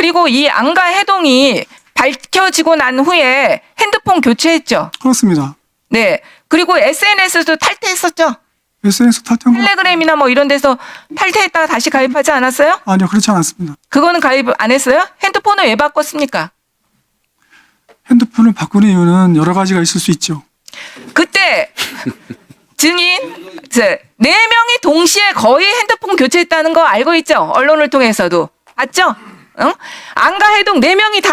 그리고 이 안가 해동이 밝혀지고 난 후에 핸드폰 교체했죠. 그렇습니다. 네. 그리고 SNS도 탈퇴했었죠. SNS 탈퇴한 거 텔레그램이나 뭐 이런 데서 탈퇴했다가 다시 가입하지 않았어요? 아니요, 그렇지 않았습니다. 그거는 가입 안 했어요? 핸드폰을 왜 바꿨습니까? 핸드폰을 바꾸는 이유는 여러 가지가 있을 수 있죠. 그때 증인 4명이 동시에 거의 핸드폰 교체했다는 거 알고 있죠? 언론을 통해서도 봤죠? 응? 안가 해동 4명이 다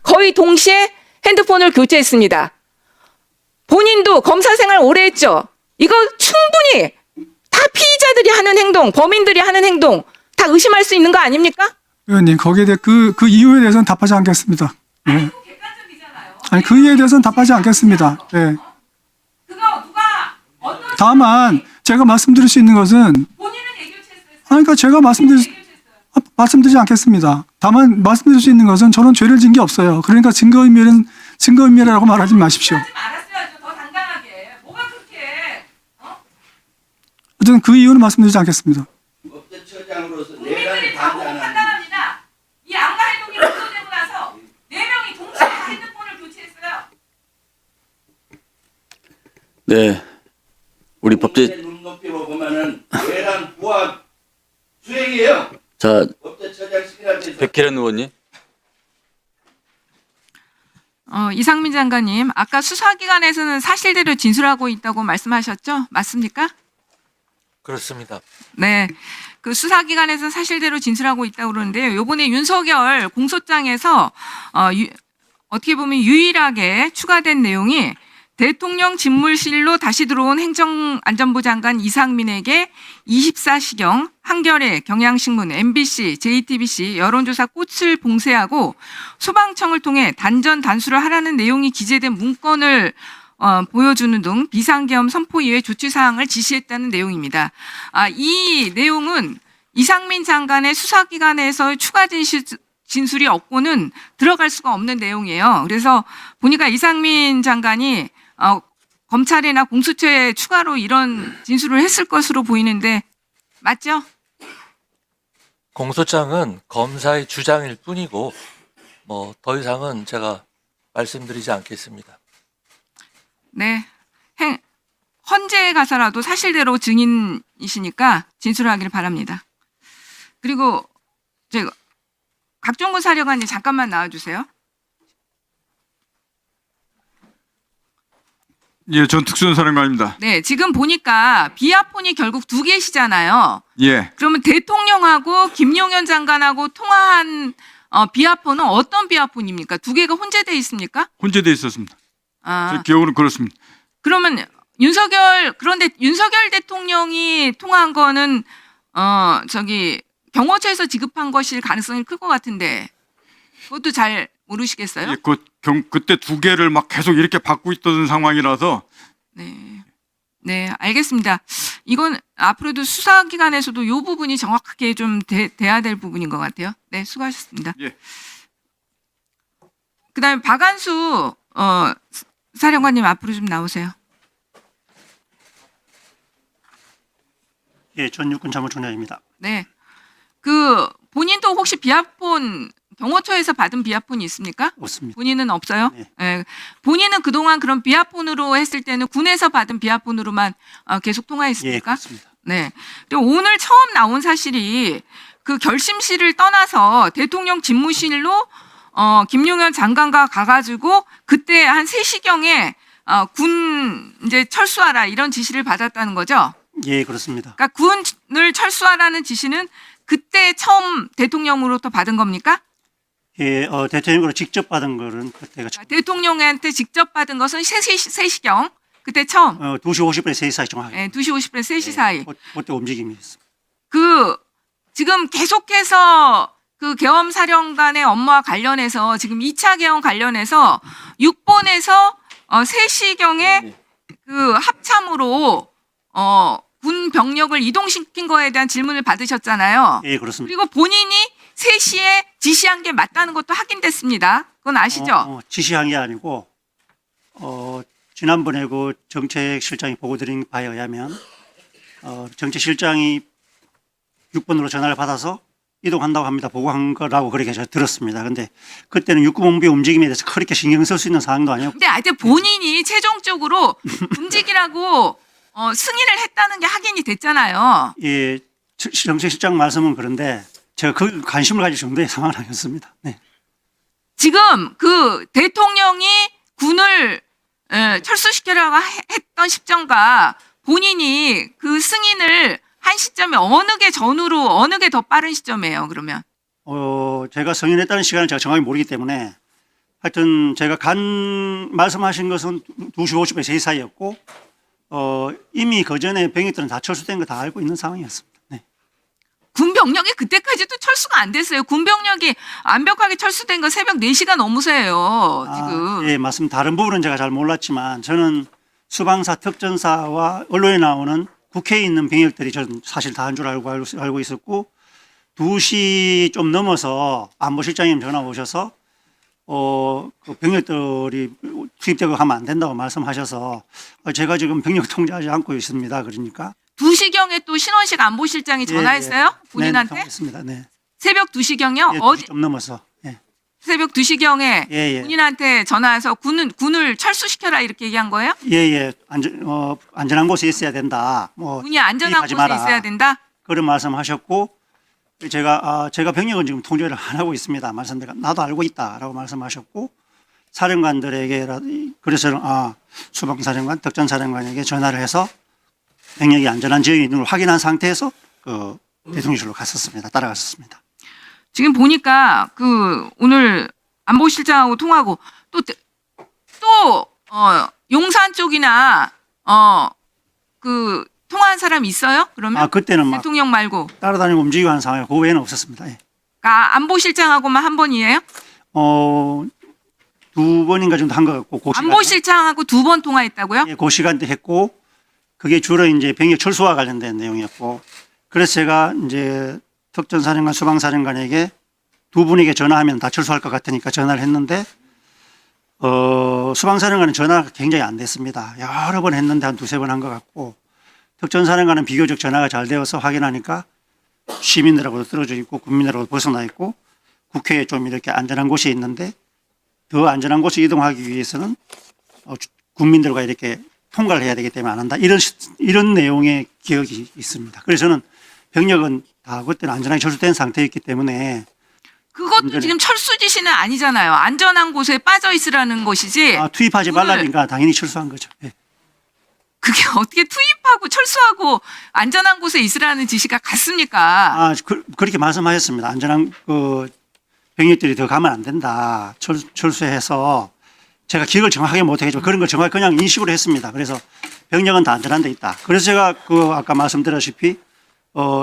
거의 동시에 핸드폰을 교체했습니다. 본인도 검사 생활 오래 했죠? 이거 충분히 다 피의자들이 하는 행동, 범인들이 하는 행동 다 의심할 수 있는 거 아닙니까? 의원님, 거기에 대해 그 이유에 대해서는 답하지 않겠습니다. 예. 아니, 그 이유에 대해서는 답하지 않겠습니다. 예. 그거 누가 어떤 다만 제가 말씀드릴 수 있는 것은 본인은 애교체했어요. 그러니까 제가 말씀드리지 않겠습니다. 다만 말씀드릴 수 있는 것은 저는 죄를 진 게 없어요. 그러니까 증거인멸이라고 말하지 마십시오. 하지 말았어야죠. 더 당당하게. 뭐가 그렇게 어쨌든 그 이유는 말씀드리지 않겠습니다. 법제처장으로서 국민들이 내란 다 보고 반대하는 판단합니다. 이 안가 해동이 보도되고 나서 4명이 동시에 핸드폰을 교체했어요. 네, 우리 법제 눈높이로 보면은 내란 부합 수행이에요. 자 법제처장실이라 돼서 백혜련 의원님. 이상민 장관님, 아까 수사기관에서는 사실대로 진술하고 있다고 말씀하셨죠? 맞습니까? 그렇습니다. 네. 그 수사기관에서 사실대로 진술하고 있다고 그러는데요. 요번에 윤석열 공소장에서 어떻게 보면 유일하게 추가된 내용이 대통령 집무실로 다시 들어온 행정안전부 장관 이상민에게 24시경, 한겨레, 경향신문, MBC, JTBC 여론조사 꽃을 봉쇄하고 소방청을 통해 단전 단수를 하라는 내용이 기재된 문건을 보여주는 등 비상계엄 선포 이외 조치사항을 지시했다는 내용입니다. 이 내용은 이상민 장관의 수사기관에서 추가 진술이 없고는 들어갈 수가 없는 내용이에요. 그래서 보니까 이상민 장관이 검찰이나 공수처에 추가로 이런 진술을 했을 것으로 보이는데 맞죠? 공소장은 검사의 주장일 뿐이고 뭐 더 이상은 제가 말씀드리지 않겠습니다. 네. 헌재에 가서라도 사실대로 증인이시니까 진술하기를 바랍니다. 그리고 제가 각종군 사령관님 잠깐만 나와주세요. 예, 전 특수전사령관입니다. 네, 지금 보니까 비아폰이 결국 2개시잖아요. 예, 그러면 대통령하고 김용현 장관하고 통화한 비아폰은 어떤 비아폰입니까? 2개가 혼재돼 있습니까? 혼재돼 있었습니다. 제 기억으로는 그렇습니다. 그러면 그런데 윤석열 대통령이 통화한 거는 경호처에서 지급한 것일 가능성이 클 것 같은데 그것도 잘 모르시겠어요? 예, 그때 2개를 막 계속 이렇게 받고 있던 상황이라서 네. 네, 알겠습니다. 이건 앞으로도 수사기관에서도 이 부분이 정확하게 좀 돼야 될 부분인 것 같아요. 네, 수고하셨습니다. 예. 그다음에 박한수 사령관님 앞으로 좀 나오세요. 예, 전 육군 자무총장입니다. 네, 그 본인도 혹시 비아폰 경호처에서 받은 비아폰이 있습니까? 없습니다. 본인은 없어요? 네. 예. 본인은 그동안 그런 비아폰으로 했을 때는 군에서 받은 비아폰으로만 계속 예, 통화했습니까? 그렇습니다. 네. 그리고 오늘 처음 나온 사실이 그 결심실을 떠나서 대통령 집무실로 김용현 장관과 가가지고 그때 한 3시경에 군 이제 철수하라 이런 지시를 받았다는 거죠. 예, 그렇습니다. 그러니까 군을 철수하라는 지시는 그때 처음 대통령으로부터 받은 겁니까? 예, 대통령으로 직접 받은 거는 그때가 대통령한테 직접 받은 것은 3시경 그때 처음 2시 50분에 3시 사이 정확하게. 네, 2시 50분 3시 사이. 그때 움직임이었습니다. 그 지금 계속해서 그 계엄 사령관의 업무와 관련해서 지금 2차 계엄 관련해서 6번에서 3시경에 그 합참으로 군 병력을 이동시킨 거에 대한 질문을 받으셨잖아요. 예, 그렇습니다. 그리고 본인이 3시에 지시한 게 맞다는 것도 확인됐습니다. 그건 아시죠? 지시한 게 아니고 지난번에 그 정책실장이 보고 드린 바에 의하면 정책실장이 6번으로 전화를 받아서 이동한다고 합니다. 보고한 거라고 그렇게 제가 들었습니다. 근데 그때는 육군본부의 움직임에 대해서 그렇게 신경 쓸 수 있는 상황도 아니었고. 근데 하여튼 본인이 최종적으로 움직이라고 승인을 했다는 게 확인이 됐잖아요. 예, 정책실장 말씀은 그런데 제가 그 관심을 가질 정도의 상황은 아니었습니다. 네. 지금 그 대통령이 군을 철수시키라고 했던 시점과 본인이 그 승인을 한 시점이 어느 게 전후로 어느 게 더 빠른 시점이에요, 그러면? 제가 승인했다는 시간을 제가 정확히 모르기 때문에 하여튼 제가 말씀하신 것은 2시 50분 3시 사이였고 이미 그 전에 병력들은 다 철수된 거 다 알고 있는 상황이었습니다. 네. 군 병력이 그때까지도 철수가 안 됐어요. 군 병력이 완벽하게 철수된 거 새벽 4시가 넘어서예요, 지금. 예, 맞습니다. 다른 부분은 제가 잘 몰랐지만 저는 수방사, 특전사와 언론에 나오는 국회에 있는 병력들이 저는 사실 다 한 줄 알고 있었고 2시 좀 넘어서 안보실장님 전화 오셔서 그 병력들이 투입되고 하면 안 된다고 말씀하셔서 제가 지금 병력 통제하지 않고 있습니다. 그러니까 2시경에 또 신원식 안보실장이 전화했어요? 본인한테? 네, 통화했습니다. 네. 새벽 2시경이요? 예, 어디 2시 좀 넘어서. 예. 새벽 2시경에 예, 예. 본인한테 전화해서 군을 철수시켜라 이렇게 얘기한 거예요? 예. 안전한 곳에 있어야 된다. 뭐 군이 안전한 투입하지 곳에 마라. 있어야 된다? 그런 말씀하셨고 제가 병력은 지금 통제를 안 하고 있습니다. 말씀드려 나도 알고 있다라고 말씀하셨고 사령관들에게 그래서 수방사령관, 특전사령관에게 전화를 해서 병력이 안전한 지역에 있는 걸 확인한 상태에서 그 대통령실로 갔었습니다. 따라갔었습니다. 지금 보니까 오늘 안보실장하고 통하고 또 용산 쪽이나 통화한 사람 있어요? 그러면 그때는 막 대통령 말고 따라다니고 움직이고 하는 상황이 그 외에는 없었습니다. 예. 안보실장하고만 한 번이에요? 2번인가 정도 한 것 같고 그 시간에. 안보실장하고 2번 통화했다고요? 예, 그 시간대 했고 그게 주로 이제 병력 철수와 관련된 내용이었고 그래서 제가 이제 특전사령관, 수방사령관에게 두 분에게 전화하면 다 철수할 것 같으니까 전화를 했는데 수방사령관은 전화가 굉장히 안 됐습니다. 여러 번 했는데 한 2-3번 한 것 같고 특전사령관은 비교적 전화가 잘 되어서 확인하니까 시민들하고도 떨어져 있고 국민들하고도 벗어나 있고 국회에 좀 이렇게 안전한 곳이 있는데 더 안전한 곳에 이동하기 위해서는 국민들과 이렇게 통과를 해야 되기 때문에 안 한다. 이런 내용의 기억이 있습니다. 그래서 저는 병력은 다 그때는 안전하게 철수된 상태였기 때문에 그것도 지금 철수 지시는 아니잖아요. 안전한 곳에 빠져 있으라는 것이지. 투입하지 말라니까 당연히 철수한 거죠. 예. 그게 어떻게 투입하고 철수하고 안전한 곳에 있으라는 지시가 같습니까? 그렇게 말씀하셨습니다. 안전한 병력들이 더 가면 안 된다. 철수해서 제가 기억을 정확하게 못하겠지만 그런 걸 정확히 그냥 인식으로 했습니다. 그래서 병력은 다 안전한 데 있다. 그래서 제가 아까 말씀드렸다시피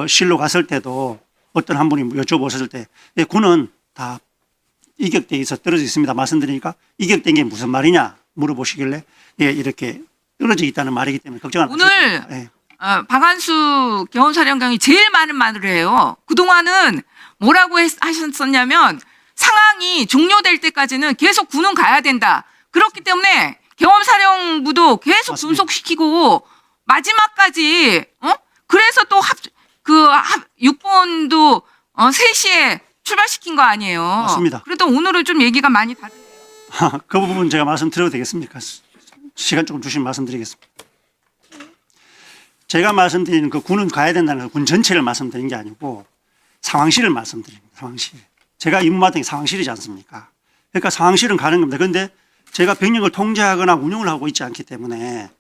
실로 갔을 때도 어떤 한 분이 여쭤보셨을 때 군은 다 이격대에 있어 떨어져 있습니다. 말씀드리니까 이격된 게 무슨 말이냐 물어보시길래 이렇게 떨어져 있다는 말이기 때문에 걱정 안 하셔도 오늘 됩니다. 예. 박한수 경호사령관이 제일 많은 말을 해요. 그동안은 뭐라고 하셨었냐면 상황이 종료될 때까지는 계속 군은 가야 된다. 그렇기 때문에 경험사령부도 계속 맞습니다. 분속시키고 마지막까지 그래서 또 6번도 3시에 출발시킨 거 아니에요. 맞습니다. 그래도 오늘은 좀 얘기가 많이 다르네요. 그 부분 제가 말씀드려도 되겠습니까? 시간 조금 주시면 말씀드리겠습니다. 제가 말씀드리는 그 군은 가야 된다는 건 군 전체를 말씀드린 게 아니고 상황실을 말씀드립니다. 상황실. 제가 임무 맡은 게 상황실이지 않습니까? 그러니까 상황실은 가는 겁니다. 그런데 제가 병력을 통제하거나 운영을 하고 있지 않기 때문에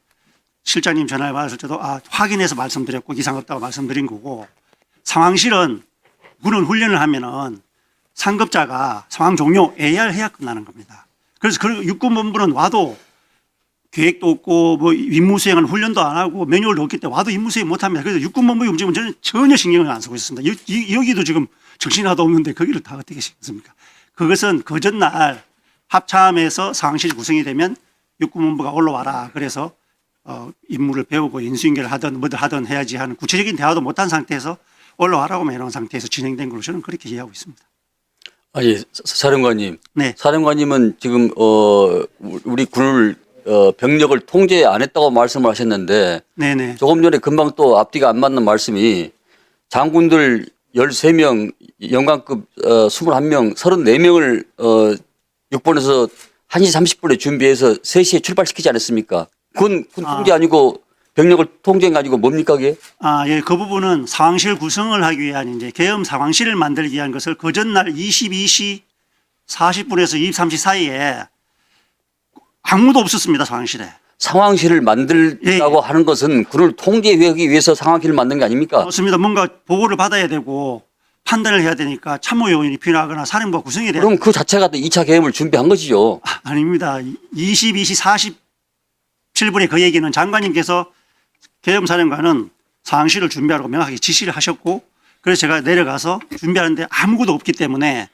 실장님 전화를 받았을 때도 확인해서 말씀드렸고 이상 없다고 말씀드린 거고 상황실은 군은 훈련을 하면은 상급자가 상황 종료 AR 해야 끝나는 겁니다. 그래서 육군본부는 와도 계획도 없고 뭐 임무 수행하는 훈련도 안 하고 매뉴얼도 없기 때문에 와도 임무 수행 못 합니다. 그래서 육군본부의 움직임은 저는 전혀 신경을 안 쓰고 있습니다. 여기도 지금 정신이 하나도 없는데 거기를 다 어떻게 신경 씁니까? 그것은 그 전날 합참에서 상황실이 구성이 되면 육군본부가 올라와라. 그래서 임무를 배우고 인수인계를 하든 뭐든 하든 해야지 하는 구체적인 대화도 못한 상태에서 올라와라고 해놓은 상태에서 진행된 걸로 저는 그렇게 이해하고 있습니다. 사령관님. 네. 사령관님은 지금 우리 군을 병력을 통제 안 했다고 말씀을 하셨는데 네네. 조금 전에 금방 또 앞뒤가 안 맞는 말씀이 장군들 13명, 영관급 21명, 34명을 6번에서 1시 30분에 준비해서 3시에 출발시키지 않았습니까? 그건 군 통제 아니고 병력을 통제한 게 아니고 뭡니까 그게? 예, 그 부분은 상황실 구성을 하기 위한 이제 계엄 상황실을 만들기 위한 것을 그 전날 22시 40분에서 23시 사이에 아무도 없었습니다, 상황실에. 상황실을 만들라고 하는 것은 군을 통제하기 위해서 상황실을 만든 게 아닙니까? 맞습니다. 뭔가 보고를 받아야 되고 판단을 해야 되니까 참모요원이 필요하거나 사령부가 구성이 돼야 그럼 그 자체가 또 2차 계엄을 준비한 것이죠. 아닙니다. 22시 47분에 그 얘기는 장관님께서 계엄사령관은 상황실을 준비하라고 명확하게 지시를 하셨고 그래서 제가 내려가서 준비하는데 아무것도 없기 때문에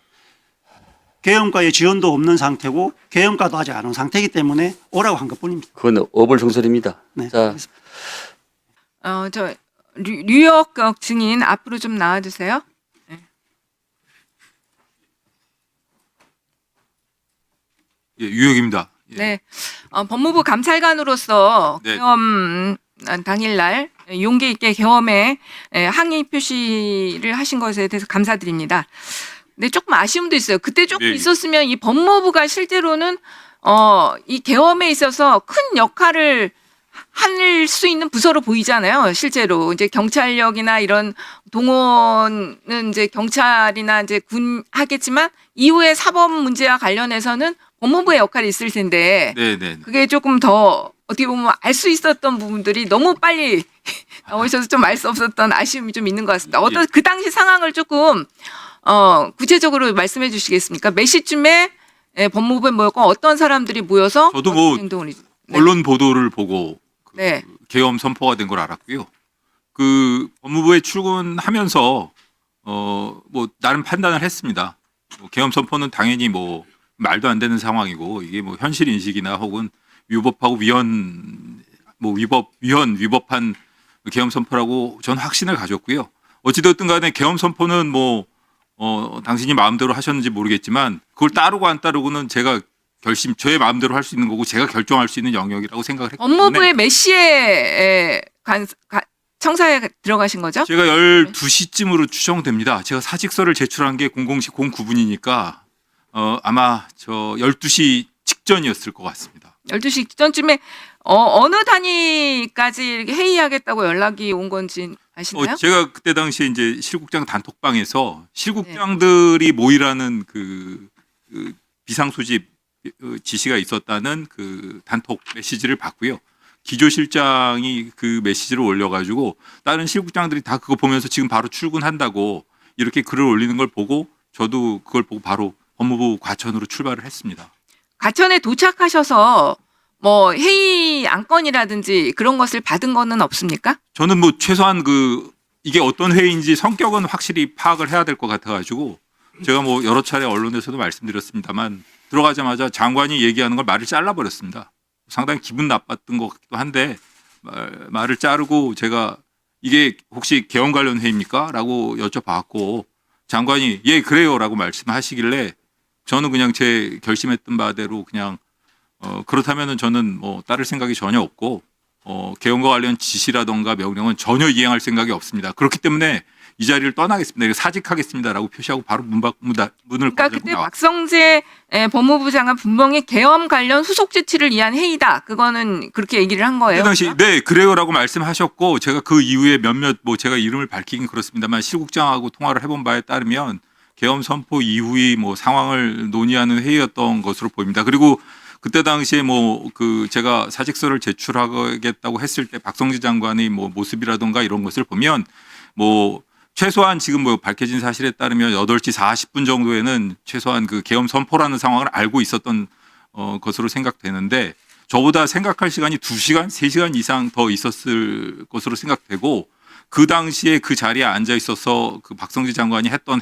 계엄과의 지원도 없는 상태고 계엄과도 아직 안 온 상태이기 때문에 오라고 한 것뿐입니다. 그건 어불성설입니다. 네, 자, 알겠습니다. 저 뉴욕 증인 앞으로 좀 나와주세요. 예, 유혁입니다. 예. 네, 법무부 감찰관으로서 네. 계엄 당일날 용기 있게 계엄에 항의 표시를 하신 것에 대해서 감사드립니다. 근데 조금 아쉬움도 있어요. 그때 조금 네. 있었으면 이 법무부가 실제로는 이 계엄에 있어서 큰 역할을 할 수 있는 부서로 보이잖아요. 실제로 이제 경찰력이나 이런 동원은 이제 경찰이나 이제 군 하겠지만 이후에 사법 문제와 관련해서는 법무부의 역할이 있을 텐데 네. 그게 조금 더 어떻게 보면 알 수 있었던 부분들이 너무 빨리 나오셔서 좀 알 수 없었던 아쉬움이 좀 있는 것 같습니다. 어떤 그 당시 상황을 조금 구체적으로 말씀해 주시겠습니까? 몇 시쯤에 법무부에 모였고 어떤 사람들이 모여서 저도 어떤 뭐 행동을 언론 보도를 보고 네. 계엄 선포가 된 걸 알았고요. 그 법무부에 출근하면서 뭐 나름 판단을 했습니다. 뭐 계엄 선포는 당연히 뭐 말도 안 되는 상황이고 이게 뭐 현실 인식이나 혹은 위법하고 위법한 계엄 선포라고 저는 확신을 가졌고요. 어찌됐든 간에 계엄 선포는 뭐 당신이 마음대로 하셨는지 모르겠지만 그걸 따르고 안 따르고는 제가 저의 마음대로 할 수 있는 거고 제가 결정할 수 있는 영역이라고 생각을 했기 때문에 법무부에 몇 시에 청사에 들어가신 거죠? 제가 12시쯤으로 추정됩니다. 제가 사직서를 제출한 게 00시 09분이니까 아마 저 12시 직전이었을 것 같습니다. 12시 직전쯤에 어느 단위까지 이렇게 회의하겠다고 연락이 온 건지 아시나요? 제가 그때 당시에 이제 실국장 단톡방에서 실국장들이 모이라는 그 비상소집 지시가 있었다는 그 단톡 메시지를 받고요. 기조실장이 그 메시지를 올려가지고 다른 실국장들이 다 그거 보면서 지금 바로 출근한다고 이렇게 글을 올리는 걸 보고 저도 그걸 보고 바로 법무부 과천으로 출발을 했습니다. 과천에 도착하셔서 뭐 회의 안건이라든지 그런 것을 받은 거는 없습니까? 저는 뭐 최소한 이게 어떤 회의인지 성격은 확실히 파악을 해야 될 것 같아가지고 제가 뭐 여러 차례 언론에서도 말씀드렸습니다만 들어가자마자 장관이 얘기하는 걸 말을 잘라버렸습니다. 상당히 기분 나빴던 것 같기도 한데 말을 자르고 제가 이게 혹시 계엄 관련 회의입니까? 라고 여쭤봤고 장관이 예 그래요 라고 말씀하시길래 저는 그냥 제 결심했던 바대로 그냥 그렇다면은 저는 뭐 따를 생각이 전혀 없고 계엄과 관련 지시라던가 명령은 전혀 이행할 생각이 없습니다. 그렇기 때문에 이 자리를 떠나겠습니다. 사직하겠습니다라고 표시하고 바로 문을 그러니까 거들고 그때 나왔습니다. 박성재 법무부 장관 분명히 계엄 관련 후속 조치를 위한 회의다. 그거는 그렇게 얘기를 한 거예요. 그 당시 네 그래요라고 말씀하셨고 제가 그 이후에 몇몇 뭐 제가 이름을 밝히긴 그렇습니다만 실국장하고 통화를 해본 바에 따르면 계엄 선포 이후의 뭐 상황을 논의하는 회의였던 것으로 보입니다. 그리고 그때 당시에 뭐 제가 사직서를 제출하겠다고 했을 때 박성재 장관의 뭐 모습이라던가 이런 것을 보면 뭐 최소한 지금 뭐 밝혀진 사실에 따르면 8시 40분 정도에는 최소한 그 계엄 선포라는 상황을 알고 있었던 것으로 생각되는데 저보다 생각할 시간이 2시간, 3시간 이상 더 있었을 것으로 생각되고 그 당시에 그 자리에 앉아 있어서 그 박성재 장관이 했던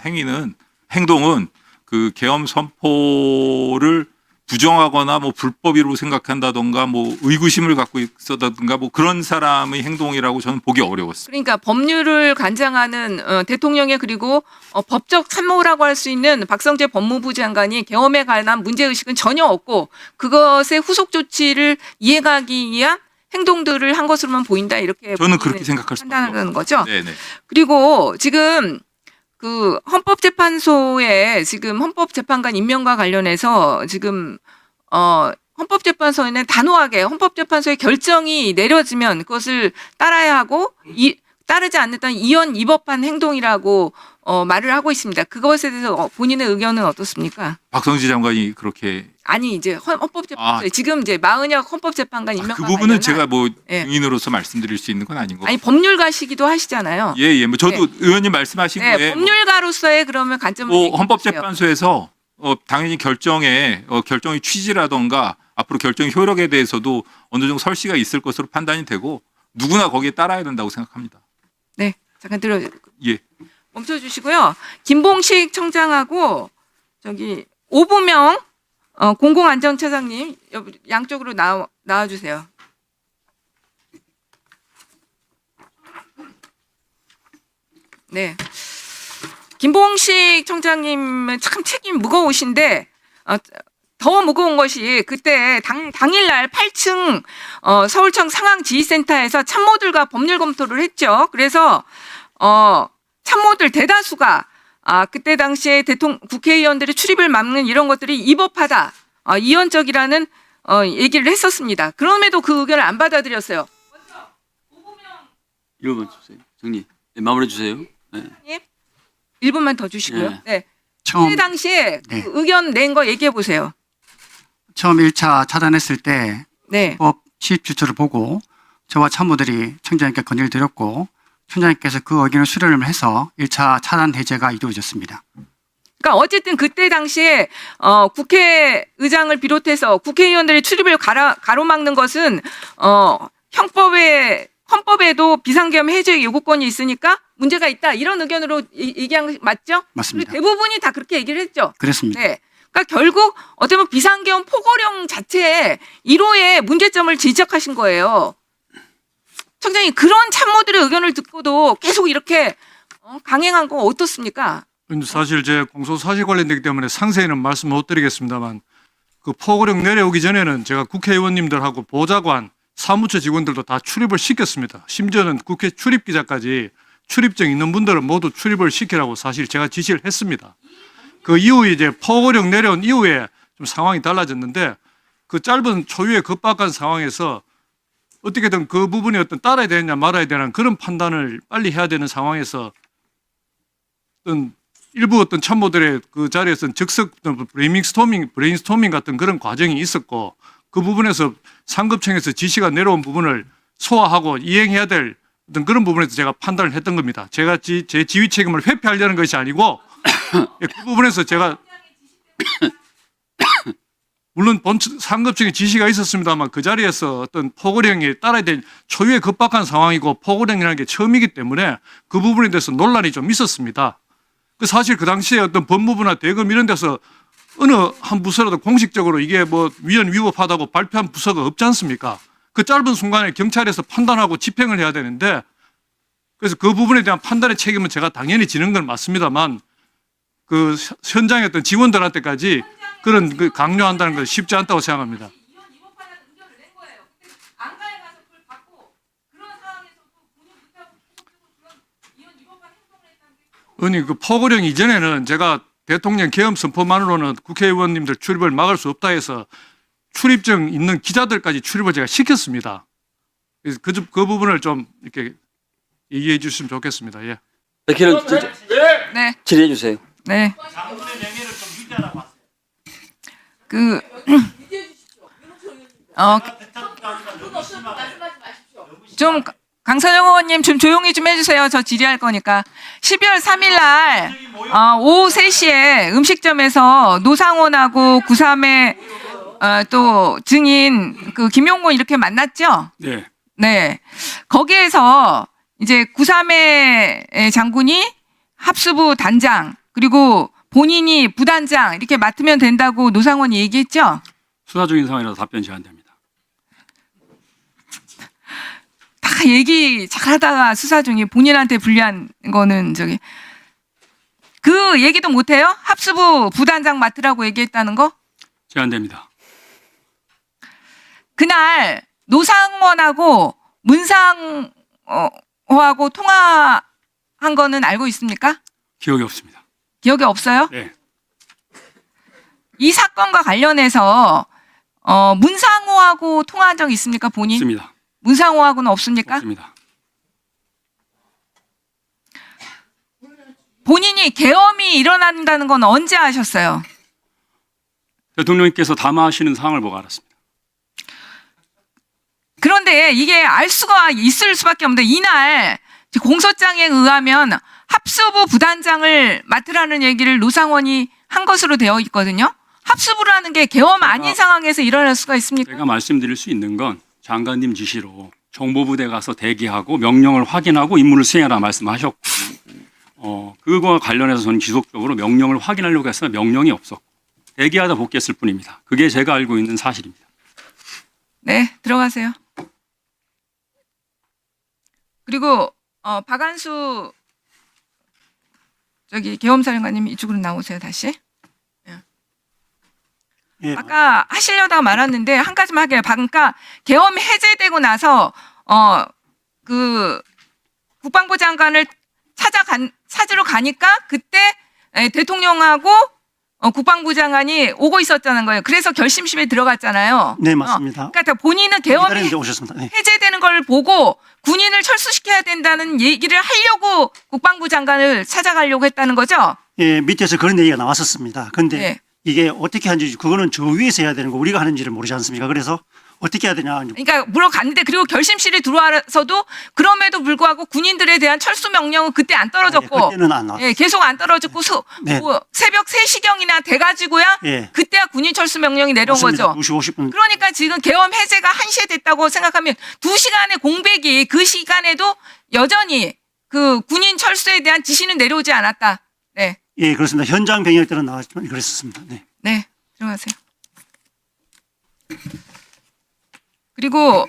행동은 그 계엄 선포를 부정하거나 뭐 불법이라고 생각한다던가 뭐 의구심을 갖고 있었다든가 뭐 그런 사람의 행동이라고 저는 보기 어려웠어요. 그러니까 법률을 관장하는 대통령의 그리고 법적参谋라고 할 수 있는 박성재 법무부 장관이 계엄에 관한 문제의식은 전혀 없고 그것의 후속 조치를 이해가기 위한 행동들을 한 것으로만 보인다 이렇게 저는 그렇게 생각할 수 판단하는 거죠. 네네. 그리고 지금 그 헌법재판소에 지금 헌법재판관 임명과 관련해서 지금 헌법재판소에는 단호하게 헌법재판소의 결정이 내려지면 그것을 따라야 하고 따르지 않는다면 이원 위법한 행동이라고 말을 하고 있습니다. 그것에 대해서 본인의 의견은 어떻습니까? 박성지 장관이 그렇게 아니 이제 헌법재판소에 지금 이제 마은혁 헌법재판관 임명과 그 부분은 관련한- 제가 뭐 예. 증인으로서 말씀드릴 수 있는 건 아닌 거. 아니 법률가시기도 하시잖아요. 예. 뭐 저도 의원님 말씀하신 네, 거에 법률가로서의 그러면 관점을 얘기해 주세요. 헌법재판소에서 당연히 결정의 취지라던가 앞으로 결정의 효력에 대해서도 어느 정도 설시가 있을 것으로 판단이 되고 누구나 거기에 따라야 된다고 생각합니다. 네, 잠깐 들어 예. 멈춰 주시고요. 김봉식 청장하고 저기 오부명 공공안전처장님 양쪽으로 나와 주세요. 네. 김봉식 청장님은 참 책임 무거우신데 더 무거운 것이 그때 당일날 8층 서울청 상황지휘센터에서 참모들과 법률 검토를 했죠. 그래서 참모들 대다수가 그때 당시에 국회의원들의 출입을 막는 이런 것들이 위법하다, 이원적이라는 얘기를 했었습니다. 그럼에도 그 의견을 안 받아들였어요. 1분만 주세요. 정리. 네, 마무리해 주세요. 네. 1분만 더 주시고요. 네. 네. 처음 그때 당시에 네. 그 의견 낸 거 얘기해 보세요. 처음 1차 차단했을 때 네. 법 시입 주초를 보고 저와 참모들이 청장님께 건의를 드렸고 청장님께서 그 의견을 수렴을 해서 1차 차단 해제가 이루어졌습니다. 그러니까 어쨌든 그때 당시에 국회의장을 비롯해서 국회의원들의 출입을 가로막는 것은 헌법에도 비상계엄 해제 요구권이 있으니까 문제가 있다 이런 의견으로 얘기한 거 맞죠? 맞습니다. 대부분이 다 그렇게 얘기를 했죠. 그렇습니다. 네. 그러니까 결국 어떻게 보면 비상계엄 포고령 자체에 1호의 문제점을 지적하신 거예요. 청장님 그런 참모들의 의견을 듣고도 계속 이렇게 강행한 거 어떻습니까? 근데 사실 제 공소 사실 관련되기 때문에 상세히는 말씀 못 드리겠습니다만 그 포고령 내려오기 전에는 제가 국회의원님들하고 보좌관, 사무처 직원들도 다 출입을 시켰습니다. 심지어는 국회 출입 기자까지 출입증 있는 분들은 모두 출입을 시키라고 사실 제가 지시를 했습니다. 그 이후에 이제 포고령 내려온 이후에 좀 상황이 달라졌는데 그 짧은 초유의 급박한 상황에서 어떻게든 그 부분이 따라야 되느냐 말아야 되는 그런 판단을 빨리 해야 되는 상황에서 일부 참모들의 그 자리에서는 즉석 브레인스토밍 같은 그런 과정이 있었고 그 부분에서 상급청에서 지시가 내려온 부분을 소화하고 이행해야 될 어떤 그런 부분에서 제가 판단을 했던 겁니다. 제가 제 지휘 책임을 회피하려는 것이 아니고 그 부분에서 제가 물론 상급청의 지시가 있었습니다만 그 자리에서 어떤 포고령에 따라야 될 초유의 급박한 상황이고 포고령이라는 게 처음이기 때문에 그 부분에 대해서 논란이 좀 있었습니다. 사실 그 당시에 어떤 법무부나 대검 이런 데서 어느 한 부서라도 공식적으로 이게 뭐 위헌 위법하다고 발표한 부서가 없지 않습니까? 그 짧은 순간에 경찰에서 판단하고 집행을 해야 되는데 그래서 그 부분에 대한 판단의 책임은 제가 당연히 지는 건 맞습니다만 그 현장의 어떤 직원들한테까지 그런 그 강요한다는 건 쉽지 않다고 생각합니다. 의원님 그 포고령 이전에는 제가 대통령 계엄 선포만으로는 국회의원님들 출입을 막을 수 없다 해서 출입증 있는 기자들까지 출입을 제가 시켰습니다. 그래서 그 부분을 좀 이렇게 얘기해 주시면 좋겠습니다. 예. 백혜련 네. 질의해 주세요. 네. 좀 강선영 의원님 좀 조용히 좀 해주세요. 저 질의할 거니까. 12월 3일 날 오후 3시에 음식점에서 노상원하고 93의 또 증인 그 김용곤 이렇게 만났죠? 네. 네. 거기에서 이제 93의 장군이 합수부 단장 그리고 본인이 부단장 이렇게 맡으면 된다고 노상원이 얘기했죠? 수사 중인 상황이라서 답변 제한됩니다. 다 얘기 잘하다가 수사 중에 본인한테 불리한 거는 그 얘기도 못해요? 합수부 부단장 맡으라고 얘기했다는 거? 제한됩니다. 그날 노상원하고 문상호하고 통화한 거는 알고 있습니까? 기억이 없습니다. 기억이 없어요? 네. 이 사건과 관련해서 문상호하고 통화한 적 있습니까, 본인? 없습니다. 문상호하고는 없습니까? 없습니다. 본인이 계엄이 일어난다는 건 언제 아셨어요? 대통령님께서 담화하시는 상황을 보고 알았습니다. 그런데 이게 알 수가 있을 수밖에 없는데 이날 공소장에 의하면 합수부 부단장을 맡으라는 얘기를 노상원이 한 것으로 되어 있거든요. 합수부라는 게 계엄 아닌 상황에서 일어날 수가 있습니까? 제가 말씀드릴 수 있는 건 장관님 지시로 정보부대 가서 대기하고 명령을 확인하고 임무를 수행하라 말씀하셨고 그거와 관련해서 저는 지속적으로 명령을 확인하려고 해서 명령이 없었고 대기하다 복귀했을 뿐입니다. 그게 제가 알고 있는 사실입니다. 네, 들어가세요. 그리고 박한수 저기 계엄사령관님 이쪽으로 나오세요 다시. 예, 아까 하시려다가 말았는데 한 가지만 하게요. 그러니까 계엄 해제되고 나서 그 국방부 장관을 찾으러 가니까 그때 대통령하고 국방부 장관이 오고 있었다는 거예요. 그래서 결심심에 들어갔잖아요. 네, 맞습니다. 그러니까 본인은 계엄이 기다리는데 오셨습니다. 네. 해제되는 걸 보고 군인을 철수시켜야 된다는 얘기를 하려고 국방부 장관을 찾아가려고 했다는 거죠? 예, 밑에서 그런 얘기가 나왔었습니다. 근데 네. 이게 어떻게 하는지 그거는 저 위에서 해야 되는 거 우리가 하는지를 모르지 않습니까? 그래서 어떻게 해야 되냐. 그러니까 물어갔는데 그리고 결심실에 들어와서도 그럼에도 불구하고 군인들에 대한 철수 명령은 그때 안 떨어졌고 그때는 안 나왔어요. 예, 계속 안 떨어졌고 네. 새벽 3시경이나 돼가지고야 예. 그때야 군인 철수 명령이 내려온 맞습니다. 거죠. 2시 50분. 그러니까 지금 계엄 해제가 1시에 됐다고 생각하면 2시간의 공백이 그 시간에도 여전히 그 군인 철수에 대한 지시는 내려오지 않았다. 네, 예, 그렇습니다. 현장 병력들은 나왔지만 그랬었습니다. 네. 네, 들어가세요. 그리고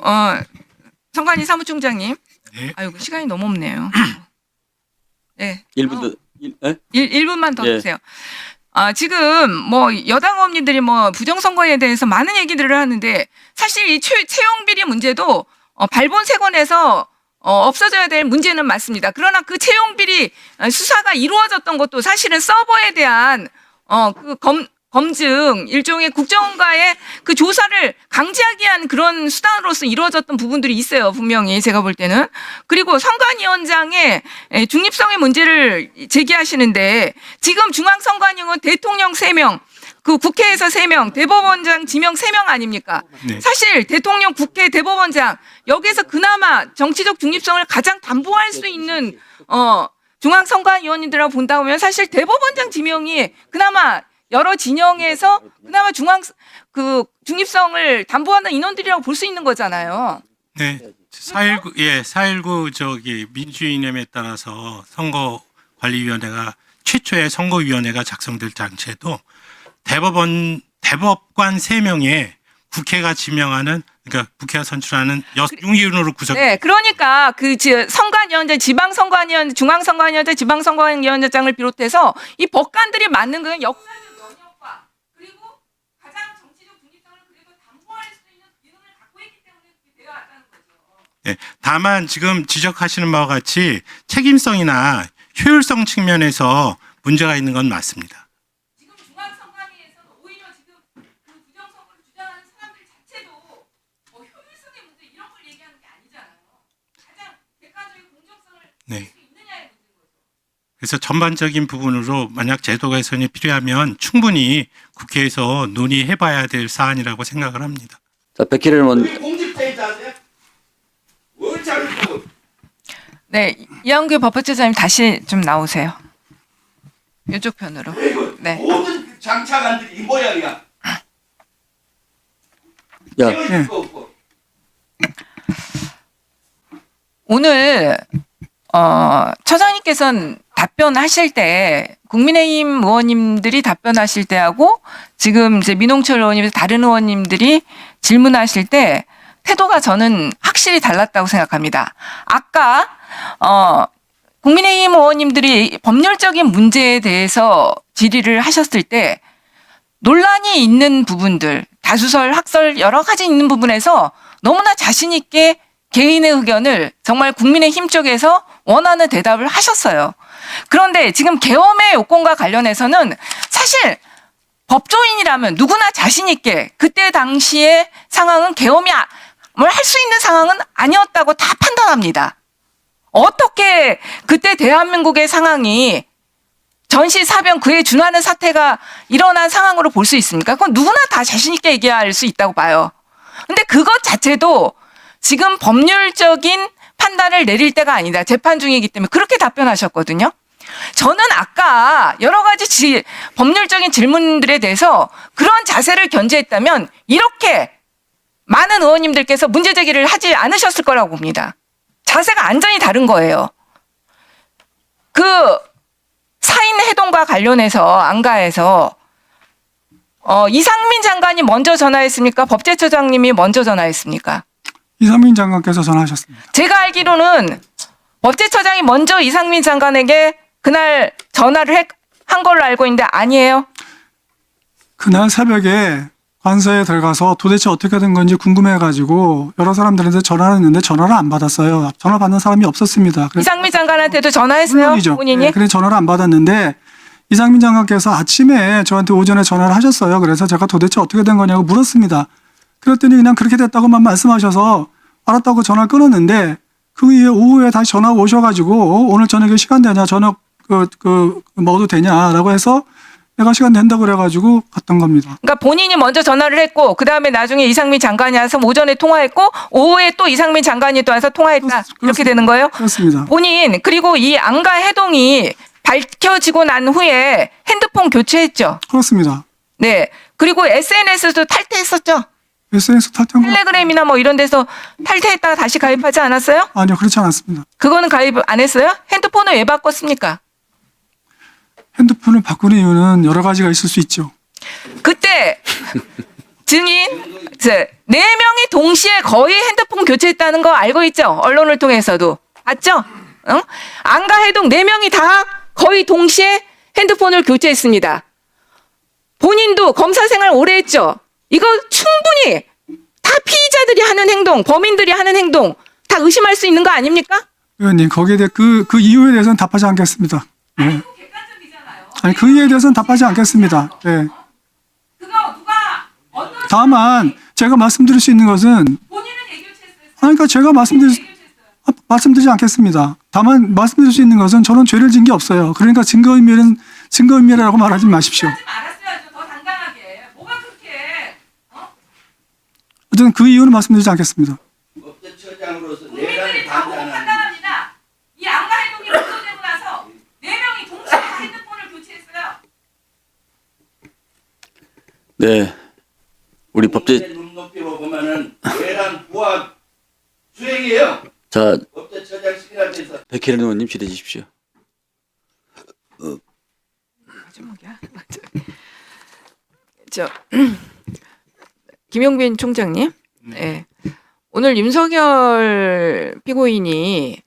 성관이 사무총장님, 네. 아이고 시간이 너무 없네요. 네, 1분 더. 1분만 더 예. 주세요. 지금 뭐 여당 의원님들이 뭐 부정선거에 대해서 많은 얘기들을 하는데 사실 이 채용 비리 문제도 발본세권에서 없어져야 될 문제는 맞습니다. 그러나 그 채용 비리 수사가 이루어졌던 것도 사실은 서버에 대한 그 검증 일종의 국정원과의 그 조사를 강제하게 한 그런 수단으로서 이루어졌던 부분들이 있어요. 분명히 제가 볼 때는. 그리고 선관위원장의 중립성의 문제를 제기하시는데 지금 중앙선관위원 대통령 3명 그 국회에서 3명, 대법원장 지명 3명 아닙니까? 네. 사실 대통령, 국회, 대법원장 여기에서 그나마 정치적 중립성을 가장 담보할 수 있는 중앙선관위원님들하고 본다 보면 사실 대법원장 지명이 그나마 여러 진영에서 그나마 중립성을 담보하는 인원들이라고 볼 수 있는 거잖아요. 네. 4.19 저기 민주이념에 따라서 선거관리위원회가 최초의 선거위원회가 작성될 당시에도 대법관 3명에 국회가 지명하는 그러니까 국회가 선출하는 용의원으로 구성. 네, 그러니까 그 선관위원장, 지방선관위원장, 중앙선관위원장, 지방선관위원장을 비롯해서 이 법관들이 맡는 건 역사적 영역과 그리고 가장 정치적 중립성을 그래도 담보할 수 있는 기능을 갖고 있기 때문에 그게 되어 왔다는 거죠. 네. 다만 지금 지적하시는 바와 같이 책임성이나 효율성 측면에서 문제가 있는 건 맞습니다. 지금 중앙선관위에서는 오히려 지금 그 부정선거를 주장하는 사람들 자체도 효율성의 문제 이런 걸 얘기하는 게 아니잖아요. 가장 객관적인 공정성을 네. 수 있느냐의 문제인 거죠. 그래서 전반적인 부분으로 만약 제도 개선이 필요하면 충분히 국회에서 논의해봐야 될 사안이라고 생각을 합니다. 자, 백희련 의원. 우리 공직자인 자세? 뭘 잘못하고 네, 이한규 법학제자님 다시 좀 나오세요. 이쪽 편으로. 네. 모든 장차관들이 이 모양이야. 야, 세워줄 거 없고. 오늘 처장님께서는 답변하실 때 국민의힘 의원님들이 답변하실 때하고 지금 이제 민홍철 의원님 다른 의원님들이 질문하실 때 태도가 저는 확실히 달랐다고 생각합니다. 아까 국민의힘 의원님들이 법률적인 문제에 대해서 질의를 하셨을 때 논란이 있는 부분들, 다수설, 학설 여러 가지 있는 부분에서 너무나 자신 있게 개인의 의견을 정말 국민의힘 쪽에서 원하는 대답을 하셨어요. 그런데 지금 계엄의 요건과 관련해서는 사실 법조인이라면 누구나 자신 있게 그때 당시의 상황은 계엄이 뭘 할 수 있는 상황은 아니었다고 다 판단합니다. 어떻게 그때 대한민국의 상황이 전시사변 그에 준하는 사태가 일어난 상황으로 볼 수 있습니까? 그건 누구나 다 자신 있게 얘기할 수 있다고 봐요. 근데 그것 자체도 지금 법률적인 판단을 내릴 때가 아니다. 재판 중이기 때문에 그렇게 답변하셨거든요. 저는 아까 여러 가지 법률적인 질문들에 대해서 그런 자세를 견지했다면 이렇게 많은 의원님들께서 문제 제기를 하지 않으셨을 거라고 봅니다. 자세가 완전히 다른 거예요. 그 사인 해동과 관련해서 안가에서 이상민 장관이 먼저 전화했습니까? 법제처장님이 먼저 전화했습니까? 이상민 장관께서 전화하셨습니다. 제가 알기로는 법제처장이 먼저 이상민 장관에게 그날 전화를 한 걸로 알고 있는데 아니에요? 그날 새벽에 관서에 들어가서 도대체 어떻게 된 건지 궁금해가지고 여러 사람들한테 전화를 했는데 전화를 안 받았어요. 전화 받는 사람이 없었습니다. 그래서 이상민 장관한테도 전화했어요? 물론이죠. 본인이? 네, 그래서 전화를 안 받았는데 이상민 장관께서 아침에 저한테 오전에 전화를 하셨어요. 그래서 제가 도대체 어떻게 된 거냐고 물었습니다. 그랬더니 그냥 그렇게 됐다고만 말씀하셔서 알았다고 전화를 끊었는데 그 이후에 오후에 다시 전화 오셔가지고 오늘 저녁에 시간 되냐 저녁 먹어도 되냐라고 해서 내가 시간 된다고 그래가지고 갔던 겁니다. 그러니까 본인이 먼저 전화를 했고 그 다음에 나중에 이상민 장관이 와서 오전에 통화했고 오후에 또 이상민 장관이 또 와서 통화했다. 이렇게 되는 거예요? 그렇습니다. 본인 그리고 이 안가 해동이 밝혀지고 난 후에 핸드폰 교체했죠. 그렇습니다. 네. 그리고 SNS도 탈퇴했었죠. SNS 탈퇴한 거 텔레그램이나 뭐 이런 데서 탈퇴했다가 다시 가입하지 않았어요? 아니요, 그렇지 않았습니다. 그거는 가입 안 했어요? 핸드폰을 왜 바꿨습니까? 핸드폰을 바꾸는 이유는 여러 가지가 있을 수 있죠. 그때 증인 4명이 동시에 거의 핸드폰 교체했다는 거 알고 있죠? 언론을 통해서도 봤죠? 응? 안가 해동 4명이 다 거의 동시에 핸드폰을 교체했습니다. 본인도 검사 생활 오래 했죠? 이거 충분히 다 피의자들이 하는 행동, 범인들이 하는 행동 다 의심할 수 있는 거 아닙니까? 의원님, 거기에 대해 그 이유에 대해서는 답하지 않겠습니다. 네. 아니, 그 이유에 대해서는 답하지 않겠습니다. 네. 그거 누가 어떤 다만 제가 말씀드릴 수 있는 것은 본인은 예교체했어요. 그러니까 제가 말씀드리지 않겠습니다. 다만 말씀드릴 수 있는 것은 저는 죄를 진 게 없어요. 그러니까 증거인멸이라고 말하지 마십시오. 알았어야죠. 더 당당하게. 뭐가 그렇게 어쨌든 그 이유는 말씀드리지 않겠습니다. 법제처장으로서 국민들이 내란을 다 보고 반대하는 판단합니다. 이 안가 해동이 보도되고 나서 4명이 동시에 핸드폰을 교체했어요. 네. 우리 법제 눈높이로 보면은 내란 부합 수행이에요. 자 법제처장실이라 돼서 백혜련 의원님 질의해 주십시오. 마지막이야. 저 김용빈 총장님, 네. 오늘 윤석열 피고인이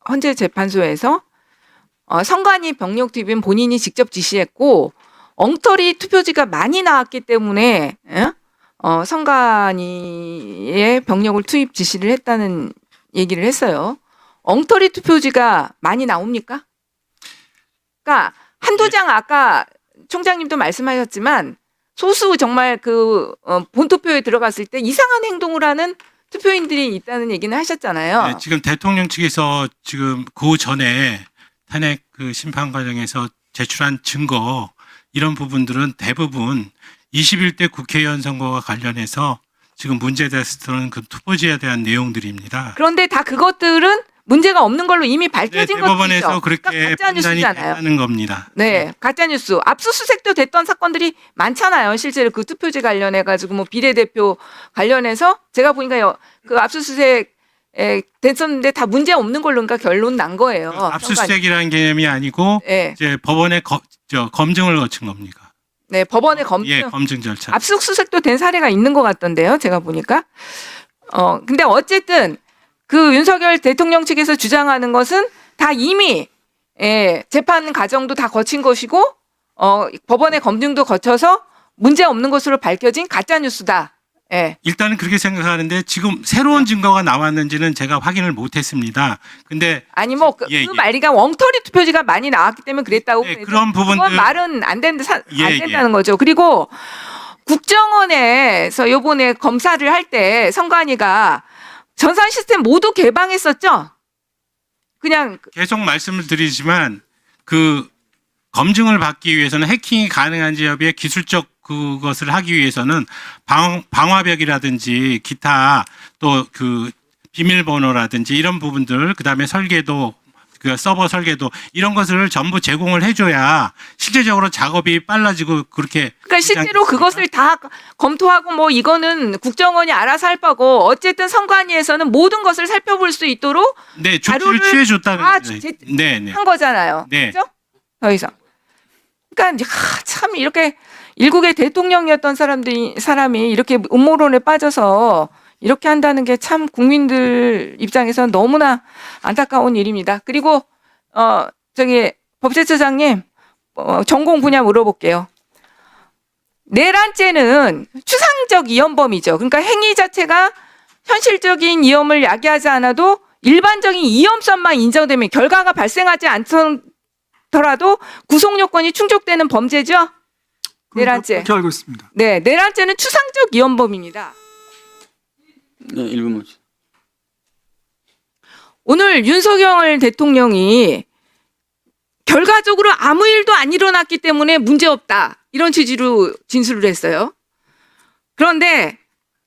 헌재 재판소에서 선관위 병력 투입은 본인이 직접 지시했고 엉터리 투표지가 많이 나왔기 때문에 선관위에 병력을 투입 지시를 했다는 얘기를 했어요. 엉터리 투표지가 많이 나옵니까? 그러니까 한두 장 아까 총장님도 말씀하셨지만 소수 정말 그 본투표에 들어갔을 때 이상한 행동을 하는 투표인들이 있다는 얘기는 하셨잖아요. 네, 지금 대통령 측에서 지금 그 전에 탄핵 그 심판 과정에서 제출한 증거 이런 부분들은 대부분 21대 국회의원 선거와 관련해서 지금 문제됐었던 그 투표지에 대한 내용들입니다. 그런데 다 그것들은 문제가 없는 걸로 이미 밝혀진 네, 것들이죠. 대법원에서 그렇게 그러니까 가짜 판단이 뉴스잖아요. 됐다는 겁니다. 네, 가짜 뉴스. 압수수색도 됐던 사건들이 많잖아요. 실제로 그 투표지 관련해 가지고 뭐 비례대표 관련해서 제가 보니까 그 압수수색 됐었는데 다 문제 없는 걸로 그러니까 결론 난 거예요. 압수수색이라는 개념이 아니고 네, 이제 법원의 검증을 거친 겁니다. 네, 법원의 검증. 예, 검증 절차. 압수수색도 된 사례가 있는 것 같던데요. 제가 보니까. 근데 어쨌든 그 윤석열 대통령 측에서 주장하는 것은 다 이미 재판 과정도 다 거친 것이고 법원의 검증도 거쳐서 문제 없는 것으로 밝혀진 가짜 뉴스다. 예. 일단은 그렇게 생각하는데 지금 새로운 증거가 나왔는지는 제가 확인을 못했습니다. 근데 아니 뭐 그 예, 예. 말이가 엉터리 투표지가 많이 나왔기 때문에 그랬다고. 네, 그런 부분들 그건 말은 안 예, 된다는 거죠. 그리고 국정원에서 요번에 검사를 할 때 선관위가 전산 시스템 모두 개방했었죠. 그냥 계속 말씀을 드리지만 그 검증을 받기 위해서는 해킹이 가능한지 여부의 기술적 그것을 하기 위해서는 방화벽이라든지 기타 또 그 비밀번호라든지 이런 부분들 그다음에 설계도 그 서버 설계도 이런 것을 전부 제공을 해줘야 실제적으로 작업이 빨라지고 그렇게 그러니까 실제로 그것을 다 검토하고 뭐 이거는 국정원이 알아서 할 거고 어쨌든 선관위에서는 모든 것을 살펴볼 수 있도록 네 조치를 자료를 다 취해줬다는 네네 한 거잖아요. 네. 그렇죠? 더 이상. 그러니까 참 이렇게 일국의 대통령이었던 사람이 이렇게 음모론에 빠져서 이렇게 한다는 게 참 국민들 입장에서 너무나 안타까운 일입니다. 그리고 저기 법제처장님 전공 분야 물어볼게요. 내란죄는 추상적 위헌범이죠. 그러니까 행위 자체가 현실적인 위험을 야기하지 않아도 일반적인 위험성만 인정되면 결과가 발생하지 않더라도 구속 요건이 충족되는 범죄죠. 내란죄. 그렇게 알고 있습니다. 네, 내란죄는 추상적 위헌범입니다. 네, 1분만. 오늘 윤석열 대통령이 결과적으로 아무 일도 안 일어났기 때문에 문제없다. 이런 취지로 진술을 했어요. 그런데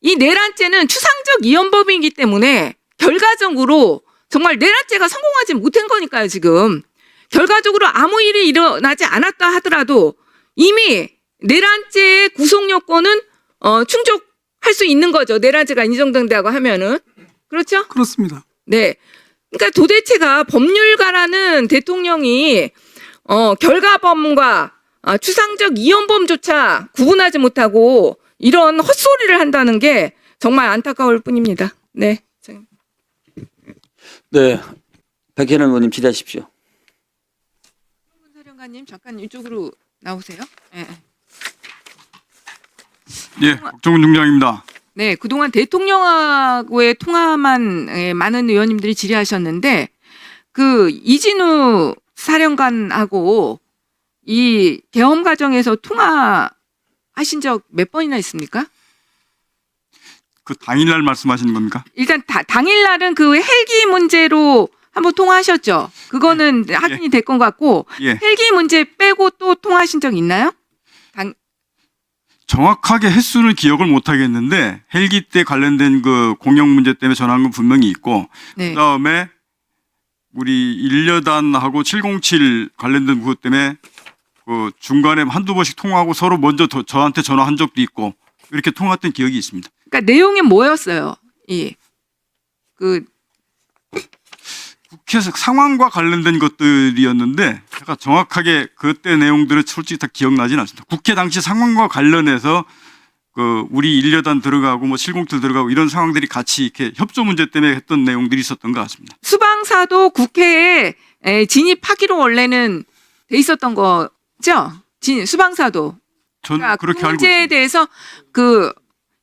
이 내란죄는 추상적 위헌범이기 때문에 결과적으로 정말 내란죄가 성공하지 못한 거니까요, 지금. 결과적으로 아무 일이 일어나지 않았다 하더라도 이미 내란죄의 구속 요건은 충족할 수 있는 거죠. 내란죄가 인정된다고 하면은. 그렇죠? 그렇습니다. 네. 그러니까 도대체가 법률가라는 대통령이 결과범과 추상적 위헌범조차 구분하지 못하고 이런 헛소리를 한다는 게 정말 안타까울 뿐입니다. 네. 네, 백현원 의원님 질의하십시오. 사령관님 잠깐 이쪽으로 나오세요. 네. 예, 국정원 중장입니다. 네, 그동안 대통령하고의 통화만 많은 의원님들이 질의하셨는데 그 이진우 사령관하고 이 계엄 과정에서 통화하신 적 몇 번이나 있습니까? 그 당일날 말씀하시는 겁니까? 일단 당일날은 그 헬기 문제로 한번 통화하셨죠. 그거는 확인이 될 것 같고 예. 헬기 문제 빼고 또 통화하신 적 있나요? 정확하게 횟수는 기억을 못 하겠는데 헬기 때 관련된 그 공영 문제 때문에 전화한 건 분명히 있고 네. 그다음에 우리 1여단하고 707 관련된 그것 때문에 그 중간에 한두 번씩 통화하고 서로 먼저 저한테 전화한 적도 있고 이렇게 통화했던 기억이 있습니다. 그러니까 내용이 뭐였어요? 그 국회 상황과 관련된 것들이었는데 제가 정확하게 그때 내용들을 솔직히 다 기억나지는 않습니다. 국회 당시 상황과 관련해서 그 우리 1여단 들어가고 뭐 707 들어가고 이런 상황들이 같이 이렇게 협조 문제 때문에 했던 내용들이 있었던 것 같습니다. 수방사도 국회에 진입하기로 원래는 돼 있었던 거죠? 수방사도. 저는 그러니까 그렇게 그 알고 문제에 있습니다. 대해서 그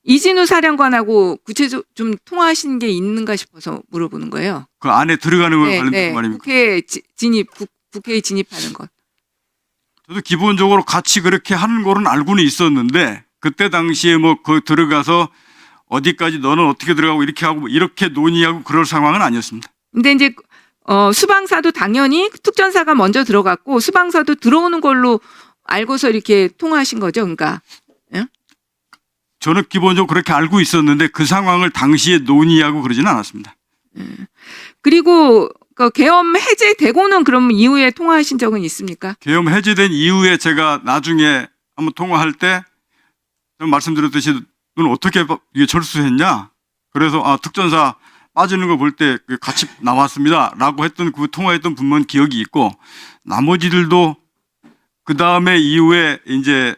이진우 사령관하고 구체적으로 좀 통화하신 게 있는가 싶어서 물어보는 거예요. 그 안에 들어가는 걸 네, 관련된 네. 말입니까? 국회에 국회에 진입하는 것. 저도 기본적으로 같이 그렇게 하는 거는 알고는 있었는데 그때 당시에 뭐 그 들어가서 어디까지 너는 어떻게 들어가고 이렇게 하고 뭐 이렇게 논의하고 그럴 상황은 아니었습니다. 근데 이제 수방사도 당연히 특전사가 먼저 들어갔고 수방사도 들어오는 걸로 알고서 이렇게 통화하신 거죠, 그러니까. 저는 기본적으로 그렇게 알고 있었는데 그 상황을 당시에 논의하고 그러지는 않았습니다. 그리고 그 계엄 해제되고는 그럼 이후에 통화하신 적은 있습니까? 계엄 해제된 이후에 제가 나중에 한번 통화할 때 말씀드렸듯이 넌 어떻게 이게 철수했냐? 그래서 특전사 빠지는 거 볼 때 같이 나왔습니다라고 했던 그 통화했던 분만 기억이 있고 나머지들도 그 다음에 이후에 이제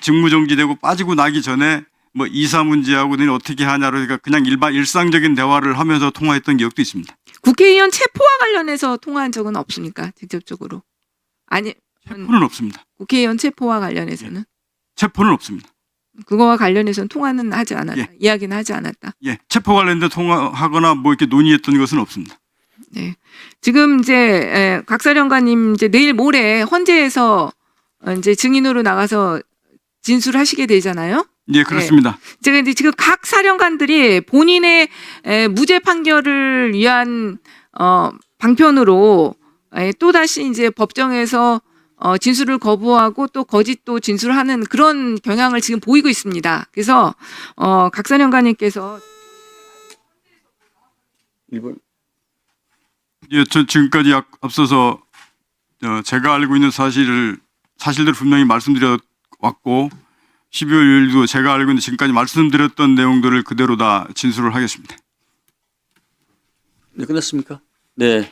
직무정지되고 빠지고 나기 전에 뭐 이사 문제하고 너는 어떻게 하냐로 그러니까 그냥 일상적인 대화를 하면서 통화했던 기억도 있습니다. 국회의원 체포와 관련해서 통화한 적은 없습니까? 직접적으로. 아니, 체포는 없습니다. 국회의원 체포와 관련해서는. 체포는 없습니다. 그거와 관련해서는 통화는 하지 않았다. 예. 이야기는 하지 않았다. 예, 체포 관련된 통화하거나 뭐 이렇게 논의했던 것은 없습니다. 네. 지금 이제 각 사령관님 이제 내일 모레 헌재에서 이제 증인으로 나가서 진술하시게 되잖아요. 예, 그렇습니다. 제가 이제 지금 각 사령관들이 본인의 무죄 판결을 위한 방편으로 또 다시 이제 법정에서 진술을 거부하고 또 거짓 또 진술하는 그런 경향을 지금 보이고 있습니다. 그래서 각 사령관님께서 일본 예, 저 지금까지 앞서서 제가 알고 있는 사실들 분명히 말씀드려 왔고 12월 1일도 제가 알고 있는 지금까지 말씀드렸던 내용들을 그대로 다 진술을 하겠습니다. 네, 끝났습니까? 네.